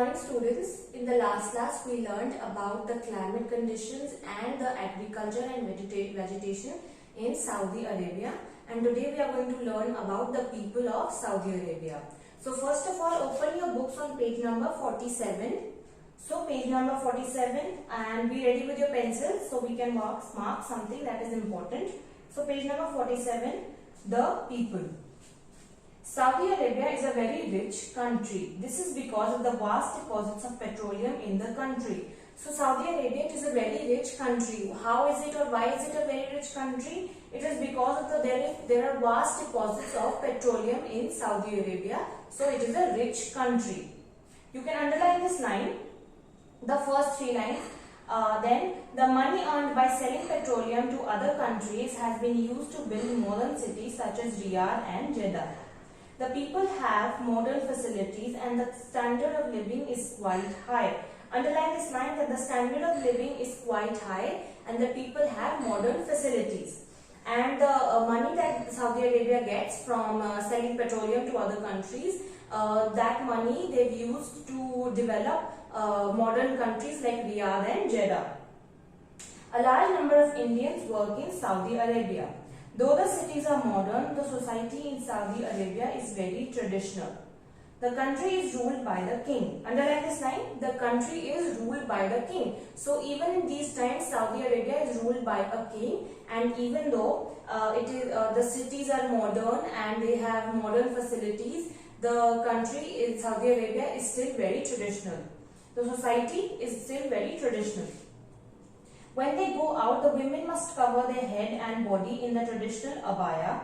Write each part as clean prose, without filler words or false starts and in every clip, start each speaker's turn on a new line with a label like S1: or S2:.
S1: morning students. In the last class we learned about the climate conditions and the agriculture and vegetation in Saudi Arabia, and today we are going to learn about the people of Saudi Arabia. So first of all, open your books on page number 47. So page number 47, and be ready with your pencils so we can mark something that is important. So page number 47, the people. Saudi Arabia is a very rich country. This is because of the vast deposits of petroleum in the country. So Saudi Arabia is a very rich country. How is it, or why is it a very rich country? It is because of there are vast deposits of petroleum in Saudi Arabia. So it is a rich country. You can underline this line, the first three lines. Then the money earned by selling petroleum to other countries has been used to build modern cities such as Riyadh and Jeddah. The people have modern facilities and the standard of living is quite high. Underline this line, that the standard of living is quite high and the people have modern facilities. And the money that Saudi Arabia gets from selling petroleum to other countries, that money they've used to develop modern countries like Riyadh and Jeddah. A large number of Indians work in Saudi Arabia. Though the cities are modern, the society in Saudi Arabia is very traditional. The country is ruled by the king. Underline this line, the country is ruled by the king. So even in these times, Saudi Arabia is ruled by a king, and even though the cities are modern and they have modern facilities, the country in Saudi Arabia is still very traditional. The society is still very traditional. When they go out, the women must cover their head and body in the traditional abaya.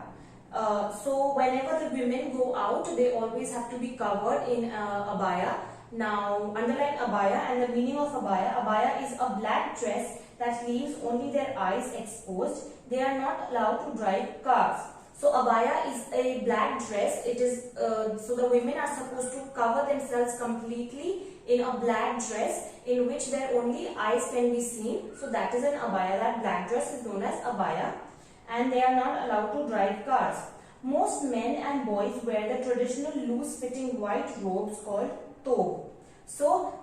S1: So whenever the women go out, they always have to be covered in abaya. Now underline abaya and the meaning of abaya. Abaya is a black dress that leaves only their eyes exposed. They are not allowed to drive cars. So abaya is a black dress. It is so the women are supposed to cover themselves completely in a black dress in which their only eyes can be seen. So that is an abaya. That black dress is known as abaya, and they are not allowed to drive cars. Most men and boys wear the traditional loose-fitting white robes called thobe. So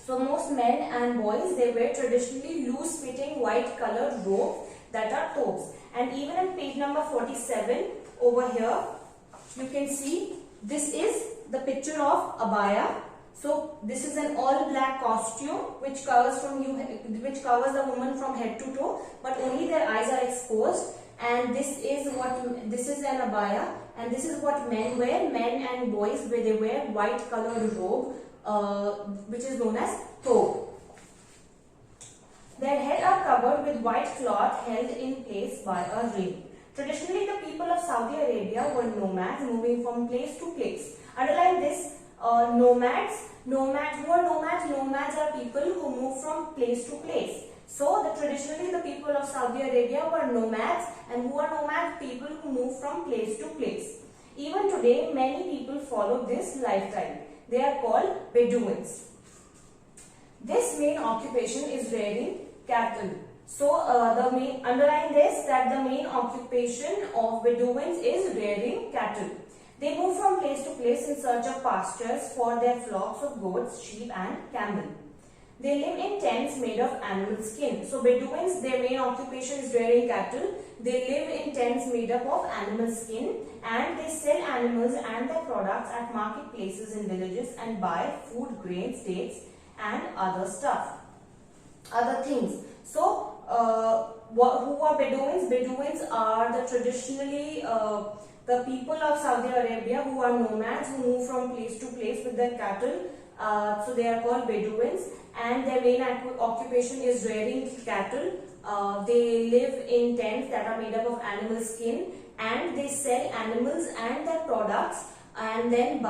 S1: most men and boys, they wear traditionally loose-fitting white colored robes that are thobes. And even in page number 47 over here, you can see this is the picture of abaya. So this is an all black costume which covers the woman from head to toe, but only their eyes are exposed. And this is an abaya, and this is what men wear. Men and boys, where they wear white colored robe, which is known as thobe. Their heads are covered with white cloth held in place by a ring. Traditionally, the people of Saudi Arabia were nomads, moving from place to place. Underline this, nomads. Who are nomads? Nomads are people who move from place to place. So, traditionally the people of Saudi Arabia were nomads, and who are nomads? People who move from place to place. Even today, many people follow this lifestyle. They are called Bedouins. This main occupation is rearing cattle. So, underline this, that the main occupation of Bedouins is rearing cattle. They move from place to place in search of pastures for their flocks of goats, sheep and camel. They live in tents made of animal skin. So Bedouins, their main occupation is rearing cattle. They live in tents made up of animal skin, and they sell animals and their products at marketplaces in villages and buy food, grains, dates and other things. So who are Bedouins? Bedouins are the traditionally the people of Saudi Arabia who are nomads, who move from place to place with their cattle. So they are called Bedouins, and their main occupation is rearing cattle. They live in tents that are made up of animal skin, and they sell animals and their products, and then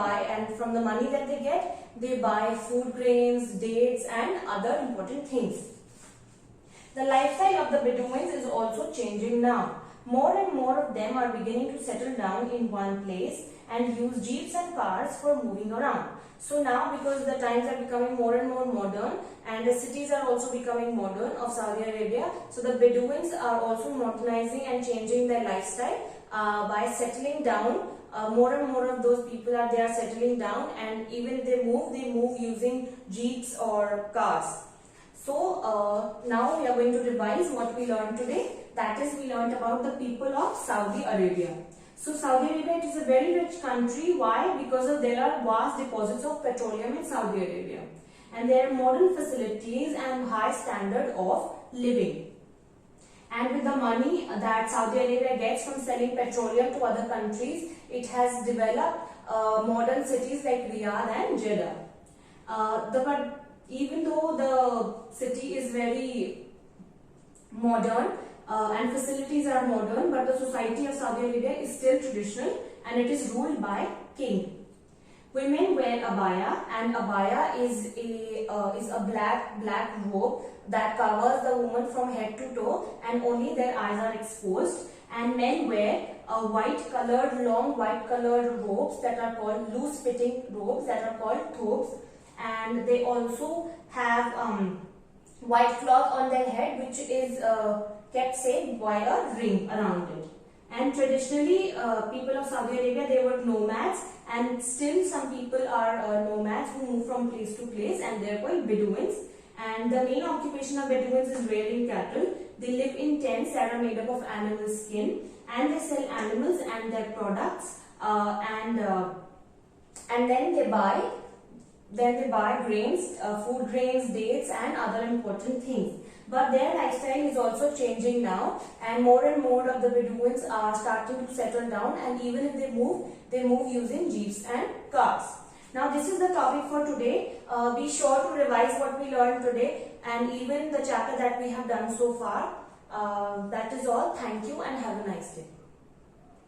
S1: from the money that they get, they buy food, grains, dates and other important things. The lifestyle of the Bedouins is also changing now. More and more of them are beginning to settle down in one place and use jeeps and cars for moving around. So now, because the times are becoming more and more modern, and the cities are also becoming modern of Saudi Arabia, so the Bedouins are also modernizing and changing their lifestyle by settling down more and more of those people are settling down, and even if they move using jeeps or cars. So now we are going to revise what we learned today. That is, we learned about the people of Saudi Arabia. So Saudi Arabia, it is a very rich country. Why? Because there are vast deposits of petroleum in Saudi Arabia, and there are modern facilities and high standard of living. And with the money that Saudi Arabia gets from selling petroleum to other countries, it has developed modern cities like Riyadh and Jeddah. But even though the city is very modern and facilities are modern, but the society of Saudi Arabia is still traditional, and it is ruled by king. Women wear abaya, and abaya is a black robe that covers the woman from head to toe, and only their eyes are exposed. And men wear long white colored robes that are called loose fitting robes that are called thobes, and they also have white cloth on their head, which is kept safe by a ring around it. And traditionally, people of Saudi Arabia, they were nomads, and still some people are nomads who move from place to place, and they are called Bedouins. And the main occupation of Bedouins is rearing cattle. They live in tents that are made up of animal skin, and they sell animals and their products, and then they buy grains, food grains, dates, and other important things. But their lifestyle is also changing now, and more of the Bedouins are starting to settle down, and even if they move using jeeps and cars. Now this is the topic for today. Be sure to revise what we learned today, and even the chapter that we have done so far. That is all. Thank you and have a nice day.